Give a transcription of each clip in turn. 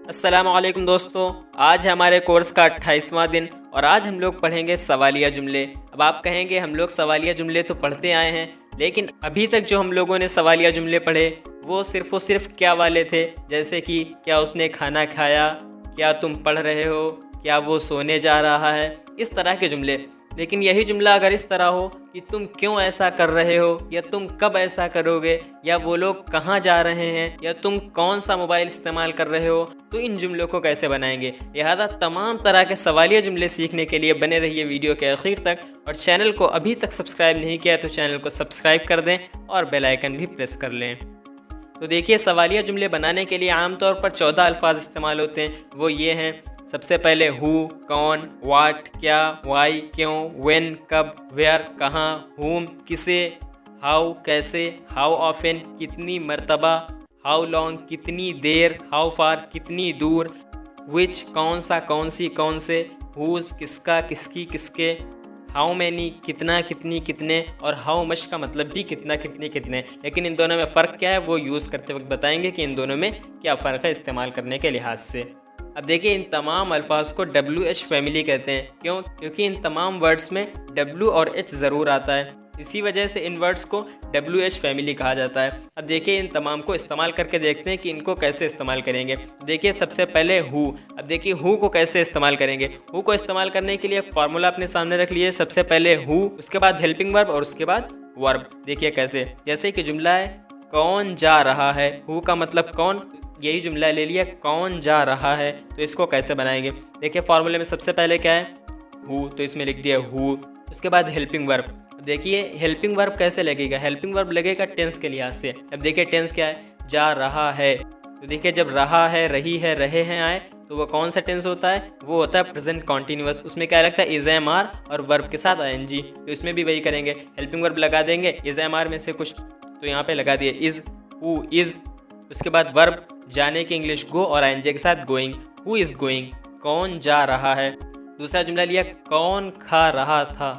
अस्सलामुअलैकुम दोस्तों, आज है हमारे कोर्स का 28वां दिन और आज हम लोग पढ़ेंगे सवालिया जुमले। अब आप कहेंगे हम लोग सवालिया जुमले तो पढ़ते आए हैं, लेकिन अभी तक जो हम लोगों ने सवालिया जुमले पढ़े वो सिर्फ क्या वाले थे, जैसे कि क्या उसने खाना खाया, क्या तुम पढ़ रहे हो, क्या वो सोने जा रहा है, इस तरह के जुमले। लेकिन यही जुमला अगर इस तरह हो कि तुम क्यों ऐसा कर रहे हो, या तुम कब ऐसा करोगे, या वो लोग कहाँ जा रहे हैं, या तुम कौन सा मोबाइल इस्तेमाल कर रहे हो, तो इन जुमलों को कैसे बनाएंगे। लिहाजा तमाम तरह के सवालिया जुमले सीखने के लिए बने रहिए वीडियो के आखिर तक। और चैनल को अभी तक सब्सक्राइब नहीं किया तो चैनल को सब्सक्राइब कर दें और बेल आइकन भी प्रेस कर लें। तो देखिए, सवालिया जुमले बनाने के लिए आमतौर पर 14 अल्फाज इस्तेमाल होते हैं। वो ये हैं, सबसे पहले हु, कौन, वाट, क्या, वाई, क्यों, व्हेन, कब, वेयर, कहाँ, हुम, किसे, हाउ, कैसे, हाउ ऑफन, कितनी मर्तबा, हाउ लॉन्ग, कितनी देर, हाउ फार, कितनी दूर, विच, कौन सा, कौन सी, कौन से, हुज, किसका, किसकी, किसके, हाउ मैनी, कितना, कितनी, कितने, और हाउ मच का मतलब भी कितना, कितने, कितने। लेकिन इन दोनों में फ़र्क क्या है वो यूज़ करते वक्त बताएंगे कि इन दोनों में क्या फ़र्क है इस्तेमाल करने के लिहाज से। अब देखिए, इन तमाम अल्फाज को WH फैमिली कहते हैं। क्यों? क्योंकि इन तमाम वर्ड्स में W और H ज़रूर आता है, इसी वजह से इन वर्ड्स को WH फैमिली कहा जाता है। अब देखिए, इन तमाम को इस्तेमाल करके देखते हैं कि इनको कैसे इस्तेमाल करेंगे। देखिए, सबसे पहले हु। अब देखिए, हु को कैसे इस्तेमाल करेंगे। हु को इस्तेमाल करने के लिए फार्मूला अपने सामने रख लिए। सबसे पहले हु, उसके बाद हेल्पिंग वर्ब और उसके बाद वर्ब। देखिए कैसे, जैसे कि जुमला है कौन जा रहा है, हु का मतलब कौन, यही जुमला ले लिया कौन जा रहा है। तो इसको कैसे बनाएंगे, देखिए फार्मूले में सबसे पहले क्या है हु, तो इसमें लिख दिया हु। उसके बाद हेल्पिंग वर्ब। देखिए हेल्पिंग वर्ब कैसे लगेगा, हेल्पिंग वर्ब लगेगा टेंस के लिहाज से। अब देखिए टेंस क्या है, जा रहा है। तो देखिए जब रहा है, रही है, रहे हैं आए, तो वो कौन सा टेंस होता है, वो होता है प्रेजेंट कॉन्टिन्यूअस। उसमें क्या लगता है, इज एम आर और वर्ब के साथ ING। तो इसमें भी वही करेंगे, हेल्पिंग वर्ब लगा देंगे इज एम आर में से कुछ, तो यहाँ पे लगा दिए इज, हु इज। उसके बाद वर्ब जाने की इंग्लिश गो और ING के साथ गोइंग, हु इज गोइंग, कौन जा रहा है। दूसरा जुमला लिया कौन खा रहा था,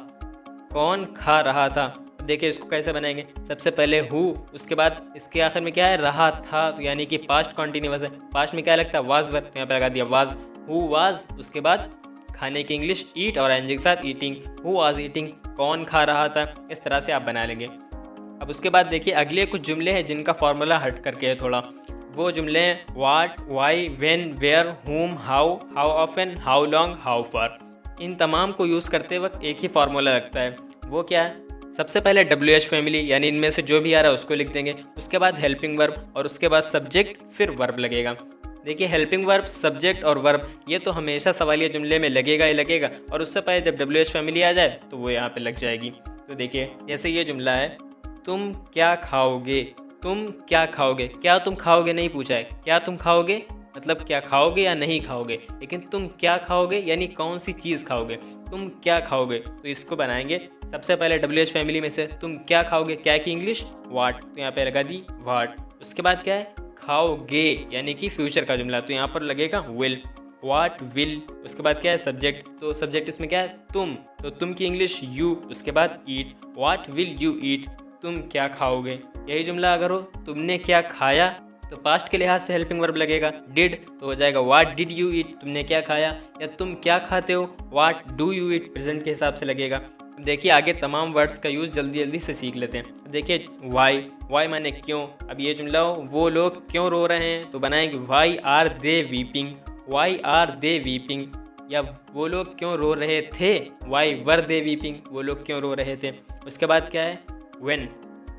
कौन खा रहा था। देखिए इसको कैसे बनाएंगे, सबसे पहले हु, उसके बाद इसके आखिर में क्या है, रहा था, तो यानी कि पास्ट कॉन्टिन्यूअस है। पास्ट में क्या लगता है, वाज वर्ब, तो यहाँ पे लगा दिया वाज, हु वाज। उसके बाद खाने की इंग्लिश ईट और ING के साथ ईटिंग, हु वाज ईटिंग, कौन खा रहा था। इस तरह से आप बना लेंगे। अब उसके बाद देखिए अगले कुछ जुमले हैं जिनका फॉर्मूला हट करके है थोड़ा। वो जुमले हैं what, why, when, where, whom, how, how often, how long, how far. इन तमाम को यूज़ करते वक्त एक ही फार्मूला लगता है। वो क्या है, सबसे पहले WH फैमिली, यानी इनमें से जो भी आ रहा है उसको लिख देंगे। उसके बाद हेल्पिंग वर्ब और उसके बाद सब्जेक्ट, फिर वर्ब लगेगा। देखिए हेल्पिंग वर्ब, सब्जेक्ट और वर्ब ये तो हमेशा सवालिया जुमले में लगेगा ही लगेगा, और उससे पहले जब WH फैमिली आ जाए तो वो यहाँ पे लग जाएगी। तो देखिए जैसे ये जुमला है, तुम क्या खाओगे, तुम क्या खाओगे। क्या तुम खाओगे नहीं पूछा है, क्या तुम खाओगे मतलब क्या खाओगे या नहीं खाओगे, लेकिन तुम क्या खाओगे यानी कौन सी चीज़ खाओगे, तुम क्या खाओगे। तो इसको बनाएंगे सबसे पहले WH फैमिली में से तुम क्या खाओगे, क्या की इंग्लिश वाट, तो यहाँ पे लगा दी वाट। उसके बाद क्या है, खाओगे यानी कि फ्यूचर का जुमला, तो यहाँ पर लगेगा विल, वाट विल। उसके बाद क्या है, सब्जेक्ट, तो सब्जेक्ट इसमें क्या है, तुम, तो तुम की इंग्लिश यू। उसके बाद ईट, वाट विल यू ईट, तुम क्या खाओगे। यही जुमला अगर हो तुमने क्या खाया, तो पास्ट के लिहाज से हेल्पिंग वर्ब लगेगा डिड, तो हो जाएगा व्हाट डिड यू ईट, तुमने क्या खाया। या तुम क्या खाते हो, what do you eat, present के हिसाब से लगेगा। देखिए आगे तमाम वर्ड्स का यूज़ जल्दी जल्दी से सीख लेते हैं। देखिए वाई, वाई माने क्यों। अब ये जुमला हो वो लोग क्यों रो रहे हैं, तो बनाएंगे why are they weeping, why are they weeping. या वो लोग क्यों रो रहे थे, वाई वर दे वीपिंग, वो लोग क्यों रो रहे थे। उसके बाद क्या है, व्हेन,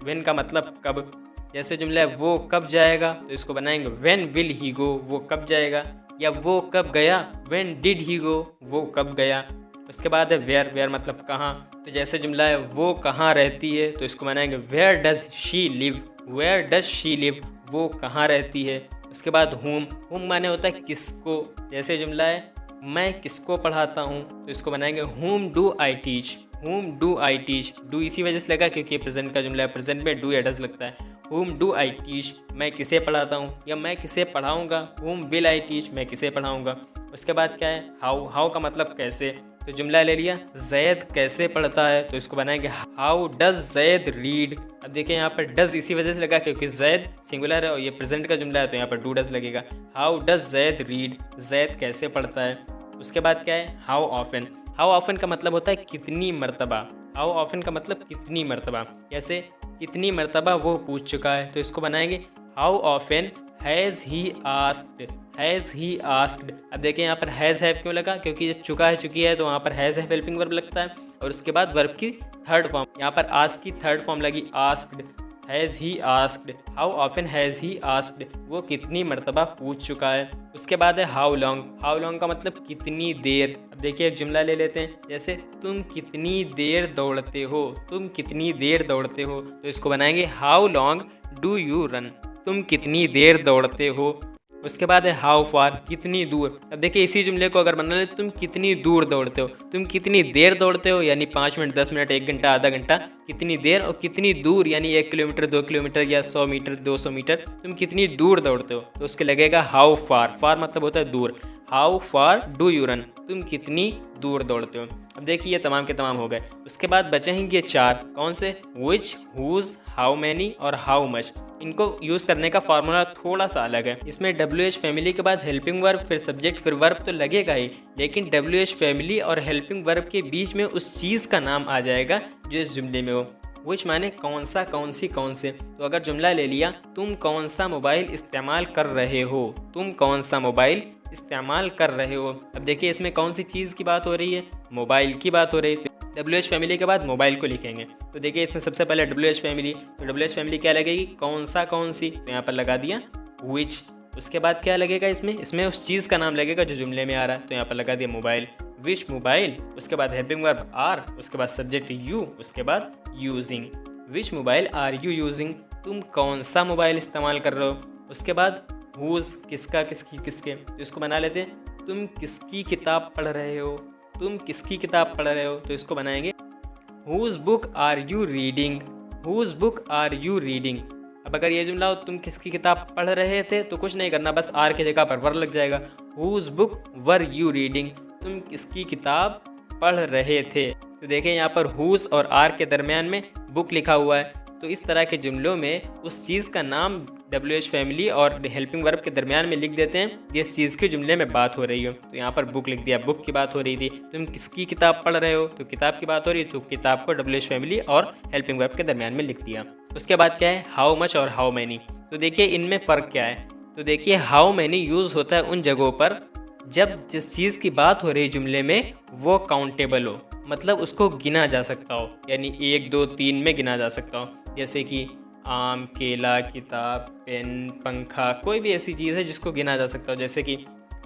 व्हेन का मतलब कब। जैसे जुमला है वो कब जाएगा, तो इसको बनाएंगे व्हेन विल ही गो, वो कब जाएगा। या वो कब गया, व्हेन डिड ही गो, वो कब गया। उसके बाद है वेयर, वेयर मतलब कहाँ। तो जैसे जुमला है वो कहाँ रहती है, तो इसको बनाएंगे where does she live, where does she live, वो कहाँ रहती है। उसके बाद हुम, हुम माने होता है किसको। जैसे जुमला है मैं किसको पढ़ाता हूँ, तो इसको बनाएंगे हुम डू आई टीच, हुम डू आई टीच। डू इसी वजह से लगा क्योंकि प्रेजेंट का जुमला है, प्रेजेंट में डू या डज लगता है। हुम डू आई टीच, मैं किसे पढ़ाता हूँ या मैं किसे पढ़ाऊँगा। हुम विल आई टीच, मैं किसे पढ़ाऊँगा। उसके बाद क्या है, हाउ, हाउ का मतलब कैसे। तो जुमला ले लिया, जैद कैसे पढ़ता है, तो इसको बनाएंगे हाउ डज जैद रीड। अब देखिए यहाँ पर डज इसी वजह से लगा क्योंकि जैद सिंगुलर है और ये प्रेजेंट का जुमला है, तो यहाँ पर डू डज लगेगा। How does Zaid read, Zaid कैसे पढ़ता है। उसके बाद क्या है, हाउ ऑफन। हाउ ऑफन का मतलब होता है कितनी मरतबा। हाउ ऑफन का मतलब कितनी मरतबा, जैसे कितनी मरतबा वो पूछ चुका है, तो इसको बनाएंगे how often has he asked, has he asked. अब देखिए यहाँ पर हैज़ हैव क्यों लगा, क्योंकि जब चुका है चुकी है तो वहाँ पर हैज़ हैव हेल्पिंग वर्ब लगता है और उसके बाद वर्ब की थर्ड फॉर्म, यहाँ पर आस्क की थर्ड फॉर्म लगी asked. Has he asked, how often has he asked, वो कितनी मरतबा पूछ चुका है। उसके बाद है हाउ लॉन्ग। हाउ लॉन्ग का मतलब कितनी देर। अब देखिए एक जुमला ले लेते हैं, जैसे तुम कितनी देर दौड़ते हो, तुम कितनी देर दौड़ते हो, तो इसको बनाएंगे how long do you run, तुम कितनी देर दौड़ते हो। उसके बाद है हाउ फार, कितनी दूर। अब देखिए इसी जुमले को अगर बना ले, तुम कितनी दूर दौड़ते हो, तुम कितनी देर दौड़ते हो, यानी 5 मिनट 10 मिनट 1 घंटा आधा घंटा, कितनी देर, और कितनी दूर यानी 1 किलोमीटर 2 किलोमीटर या 100 मीटर 200 मीटर, तुम कितनी दूर दौड़ते हो, तो उसके लगेगा हाउ फार। फार मतलब होता है दूर। How far do you run, तुम कितनी दूर दौड़ते हो। अब देखिए ये तमाम के तमाम हो गए। उसके बाद बचे हैं ये 4, कौन से, विच, हुज, हाउ मैनी और हाउ मच। इनको यूज़ करने का फार्मूला थोड़ा सा अलग है। इसमें WH फैमिली के बाद हेल्पिंग वर्ब फिर सब्जेक्ट फिर वर्ब तो लगेगा ही, लेकिन WH फैमिली और हेल्पिंग वर्ब के बीच में उस चीज़ का नाम आ जाएगा जो इस जुमले में हो। विच माने कौन सा, कौन सी, कौन से। तो अगर जुमला ले लिया, तुम कौन सा मोबाइल इस्तेमाल कर रहे हो, तुम कौन सा मोबाइल इस्तेमाल कर रहे हो। अब देखिए इसमें कौन सी चीज़ की बात हो रही है, मोबाइल की बात हो रही है। WH फैमिली के बाद मोबाइल को लिखेंगे, तो देखिए इसमें सबसे पहले WH फैमिली, तो WH फैमिली क्या लगेगी, कौन सा, कौन सी, तो यहाँ पर लगा दिया विच। उसके बाद क्या लगेगा, इसमें उस चीज़ का नाम लगेगा जो जुमले में आ रहा है, तो यहाँ पर लगा दिया मोबाइल, विच मोबाइल। उसके बाद हेल्पिंग वर्ब आर, उसके बाद सब्जेक्ट यू, उसके बाद using. Which mobile are you using, तुम कौन सा मोबाइल इस्तेमाल कर रहे हो। उसके बाद हुज, किसका, किसकी, किसके, तो इसको बना लेते हैं, तुम किसकी किताब पढ़ रहे हो, तुम किसकी किताब पढ़ रहे हो, तो इसको बनाएंगे whose book are you reading, whose book are you reading. अब अगर ये जुमला हो तुम किसकी किताब पढ़ रहे थे, तो कुछ नहीं करना, बस आर की जगह पर वर लग जाएगा। Whose book were you reading, तुम किसकी किताब पढ़ रहे थे। तो देखिए यहाँ पर हुज और आर के दरमियान में बुक लिखा हुआ है, तो इस तरह के जुमलों में उस चीज़ का नाम WH फैमिली और हेल्पिंग वर्ब के दरमियान में लिख देते हैं जिस चीज़ के जुमले में बात हो रही हो। तो यहाँ पर बुक लिख दिया, बुक की बात हो रही थी। तुम किसकी किताब पढ़ रहे हो, तो किताब की बात हो रही है, तो किताब को WH फैमिली और हेल्पिंग वर्ब के दरमियान में लिख दिया। उसके बाद क्या है, हाउ मच और हाउ मैनी। तो देखिए इनमें फ़र्क क्या है, तो देखिए हाउ मैनी यूज़ होता है उन जगहों पर जब जिस चीज़ की बात हो रही है जुमले में वो काउंटेबल हो, मतलब उसको गिना जा सकता हो, यानी 1 2 3 में गिना जा सकता हो। जैसे कि आम, केला, किताब, पेन, पंखा, कोई भी ऐसी चीज़ है जिसको गिना जा सकता हो। जैसे कि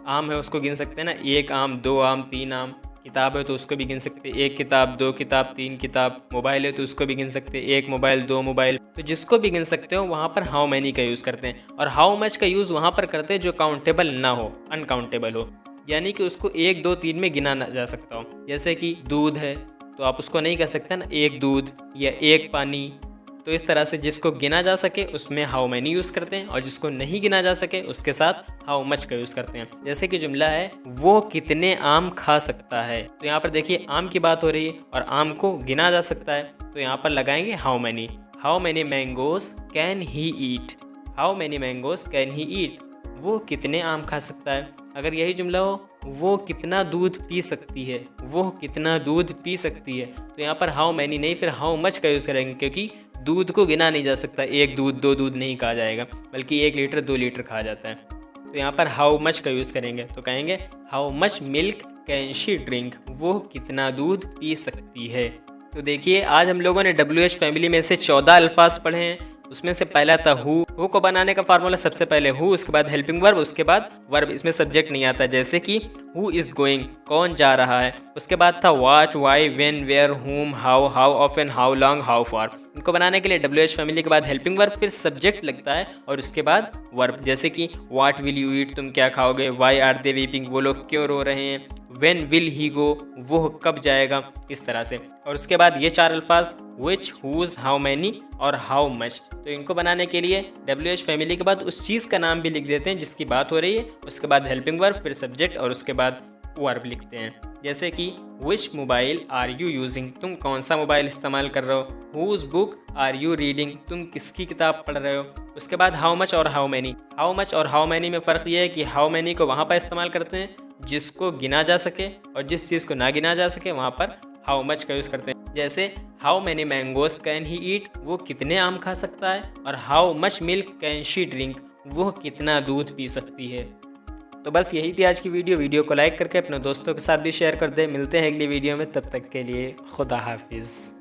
आम है उसको गिन सकते हैं ना, 1 आम, 2 आम, 3 आम। किताब है तो उसको भी गिन सकते हैं, 1 किताब, 2 किताब, 3 किताब। मोबाइल है तो उसको भी गिन सकते हैं, 1 मोबाइल, 2 मोबाइल। तो जिसको भी गिन सकते हो वहाँ पर हाउ मैनी का यूज़ करते हैं, और हाउ मच का यूज़ वहाँ पर करते हैं जो काउंटेबल ना हो, अनकाउंटेबल हो, यानी कि उसको 1 2 3 में गिना जा सकता हो। जैसे कि दूध है तो आप उसको नहीं कह सकते ना 1 दूध या 1 पानी। तो इस तरह से जिसको गिना जा सके उसमें हाउ मैनी यूज़ करते हैं, और जिसको नहीं गिना जा सके उसके साथ हाउ मच का यूज़ करते हैं। जैसे कि जुमला है वो कितने आम खा सकता है, तो यहाँ पर देखिए आम की बात हो रही है और आम को गिना जा सकता है, तो यहाँ पर लगाएंगे how many. How many mangoes can he eat, how many mangoes can he eat, वो कितने आम खा सकता है। अगर यही जुमला हो वो कितना दूध पी सकती है, वो कितना दूध पी सकती है, तो यहाँ पर हाउ मैनी नहीं फिर हाउ मच का यूज़ करेंगे, क्योंकि दूध को गिना नहीं जा सकता, 1 दूध 2 दूध नहीं कहा जाएगा, बल्कि 1 लीटर 2 लीटर कहा जाता है। तो यहाँ पर हाउ मच का यूज़ करेंगे, तो कहेंगे how much milk can she drink, वो कितना दूध पी सकती है। तो देखिए आज हम लोगों ने WH फैमिली में से 14 अल्फाज पढ़े हैं। उसमें से पहला था हु को बनाने का फार्मूला सबसे पहले हु, उसके बाद हेल्पिंग वर्ब, उसके बाद वर्ब, इसमें सब्जेक्ट नहीं आता, जैसे कि हु इज़ गोइंग, कौन जा रहा है। उसके बाद था what, why, when, where, whom, how, how often, how long, how फार। इनको बनाने के लिए WH फैमिली के बाद हेल्पिंग वर्ब, फिर सब्जेक्ट लगता है और उसके बाद वर्ब, जैसे कि व्हाट विल यू ईट, तुम क्या खाओगे, व्हाई आर दे वीपिंग, वो लोग क्यों रो रहे हैं, व्हेन विल ही गो, वो कब जाएगा, इस तरह से। और उसके बाद ये 4 अल्फाज विच, हुज, हाउ मैनी और हाउ मच। तो इनको बनाने के लिए WH फैमिली के बाद उस चीज़ का नाम भी लिख देते हैं जिसकी बात हो रही है, उसके बाद हेल्पिंग वर्ब, फिर सब्जेक्ट और उसके बाद वर्ब लिखते हैं। जैसे कि which mobile are you using, तुम कौन सा मोबाइल इस्तेमाल कर रहे हो। Whose book are you reading, तुम किसकी किताब पढ़ रहे हो। उसके बाद हाउ मच और हाउ मैनी। हाउ मच और हाउ मैनी में फ़र्क ये है कि हाउ मैनी को वहाँ पर इस्तेमाल करते हैं जिसको गिना जा सके, और जिस चीज़ को ना गिना जा सके वहाँ पर हाउ मच का यूज़ करते हैं। जैसे how many mangoes can he eat, वो कितने आम खा सकता है, और how much milk can she drink, वो कितना दूध पी सकती है। तो बस यही थी आज की वीडियो को लाइक करके अपने दोस्तों के साथ भी शेयर कर दे। मिलते हैं अगली वीडियो में, तब तक के लिए खुदा हाफिज़।